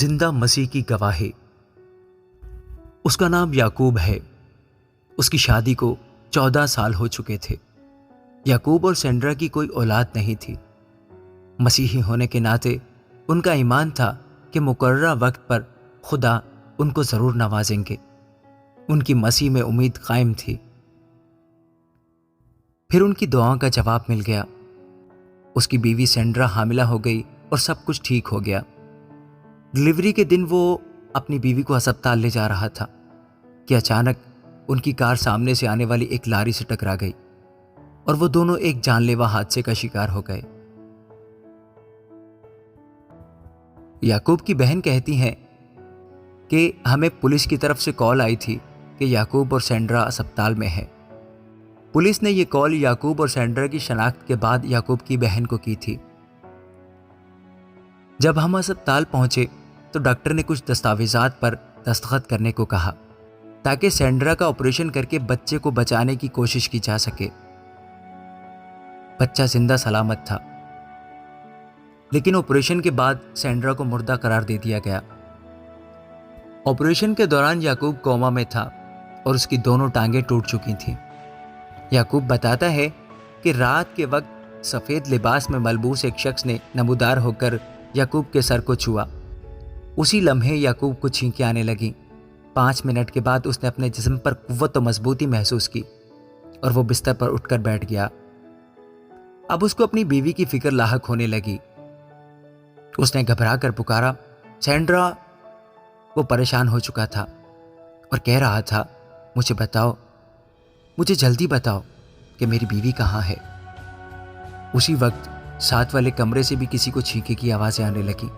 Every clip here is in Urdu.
زندہ مسیح کی گواہی۔ اس کا نام یعقوب ہے۔ اس کی شادی کو 14 سال ہو چکے تھے۔ یعقوب اور سینڈرا کی کوئی اولاد نہیں تھی۔ مسیحی ہونے کے ناطے ان کا ایمان تھا کہ مقررہ وقت پر خدا ان کو ضرور نوازیں گے۔ ان کی مسیح میں امید قائم تھی۔ پھر ان کی دعاؤں کا جواب مل گیا۔ اس کی بیوی سینڈرا حاملہ ہو گئی اور سب کچھ ٹھیک ہو گیا۔ ڈلیوری کے دن وہ اپنی بیوی کو ہسپتال لے جا رہا تھا کہ اچانک ان کی کار سامنے سے آنے والی ایک لاری سے ٹکرا گئی اور وہ دونوں ایک جان لیوا حادثے کا شکار ہو گئے۔ یعقوب کی بہن کہتی ہیں کہ ہمیں پولیس کی طرف سے کال آئی تھی کہ یعقوب اور سینڈرا ہسپتال میں ہے۔ پولیس نے یہ کال یعقوب اور سینڈرا کی شناخت کے بعد یعقوب کی بہن کو کی تھی۔ جب ہم ہسپتال پہنچے تو ڈاکٹر نے کچھ دستاویزات پر دستخط کرنے کو کہا تاکہ سینڈرا کا آپریشن کر کے بچے کو بچانے کی کوشش کی جا سکے۔ بچہ زندہ سلامت تھا، لیکن آپریشن کے بعد سینڈرا کو مردہ قرار دے دیا گیا۔ آپریشن کے دوران یعقوب کوما میں تھا اور اس کی دونوں ٹانگیں ٹوٹ چکی تھیں۔ یعقوب بتاتا ہے کہ رات کے وقت سفید لباس میں ملبوس ایک شخص نے نمودار ہو کر یعقوب کے سر کو چھوا۔ اسی لمحے یعقوب کو چھینکیں آنے لگیں۔ 5 منٹ کے بعد اس نے اپنے جسم پر قوت و مضبوطی محسوس کی اور وہ بستر پر اٹھ کر بیٹھ گیا۔ اب اس کو اپنی بیوی کی فکر لاحق ہونے لگی۔ اس نے گھبرا کر پکارا، سینڈرا! وہ پریشان ہو چکا تھا اور کہہ رہا تھا، مجھے بتاؤ، مجھے جلدی بتاؤ کہ میری بیوی کہاں ہے۔ اسی وقت ساتھ والے کمرے سے بھی کسی کو چھینکے کی آوازیں آنے لگی۔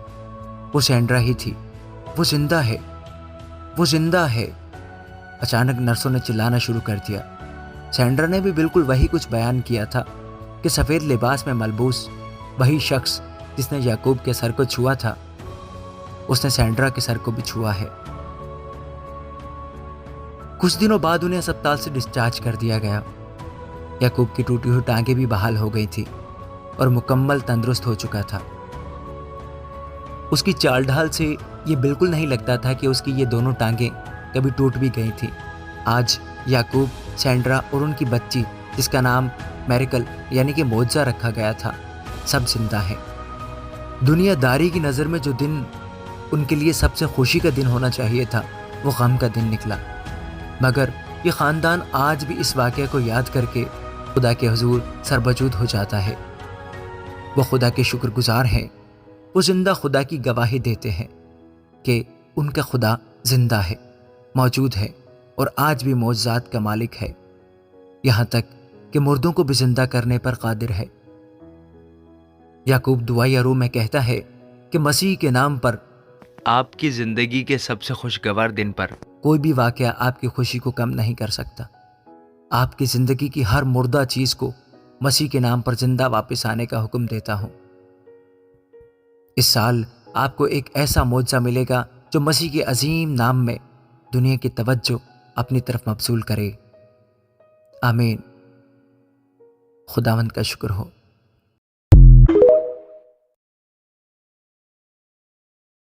وہ سینڈرا ہی تھی۔ وہ زندہ ہے، وہ زندہ ہے۔ اچانک نرسوں نے چلانا شروع کر دیا۔ سینڈرا نے بھی بالکل وہی کچھ بیان کیا تھا کہ سفید لباس میں ملبوس وہی شخص جس نے یعقوب کے سر کو چھوا تھا، اس نے سینڈرا کے سر کو بھی چھوا ہے۔ کچھ دنوں بعد انہیں ہسپتال سے ڈسچارج کر دیا گیا۔ یعقوب کی ٹوٹی ہوئی ٹانگیں بھی بحال ہو گئی تھی اور مکمل تندرست ہو چکا تھا۔ اس کی چال ڈھال سے یہ بالکل نہیں لگتا تھا کہ اس کی یہ دونوں ٹانگیں کبھی ٹوٹ بھی گئی تھیں۔ آج یعقوب، سینڈرا اور ان کی بچی جس کا نام میریکل یعنی کہ معجزہ رکھا گیا تھا، سب زندہ ہیں۔ دنیا داری کی نظر میں جو دن ان کے لیے سب سے خوشی کا دن ہونا چاہیے تھا، وہ غم کا دن نکلا۔ مگر یہ خاندان آج بھی اس واقعے کو یاد کر کے خدا کے حضور سربجود ہو جاتا ہے۔ وہ خدا کے شکر گزار ہیں۔ وہ زندہ خدا کی گواہی دیتے ہیں کہ ان کا خدا زندہ ہے، موجود ہے اور آج بھی معجزات کا مالک ہے، یہاں تک کہ مردوں کو بھی زندہ کرنے پر قادر ہے۔ یعقوب دعائیہ روح میں کہتا ہے کہ مسیح کے نام پر، آپ کی زندگی کے سب سے خوشگوار دن پر، کوئی بھی واقعہ آپ کی خوشی کو کم نہیں کر سکتا۔ آپ کی زندگی کی ہر مردہ چیز کو مسیح کے نام پر زندہ واپس آنے کا حکم دیتا ہوں۔ اس سال آپ کو ایک ایسا معجزہ ملے گا جو مسیح کے عظیم نام میں دنیا کی توجہ اپنی طرف مبذول کرے۔ آمین۔ خداوند کا شکر ہو۔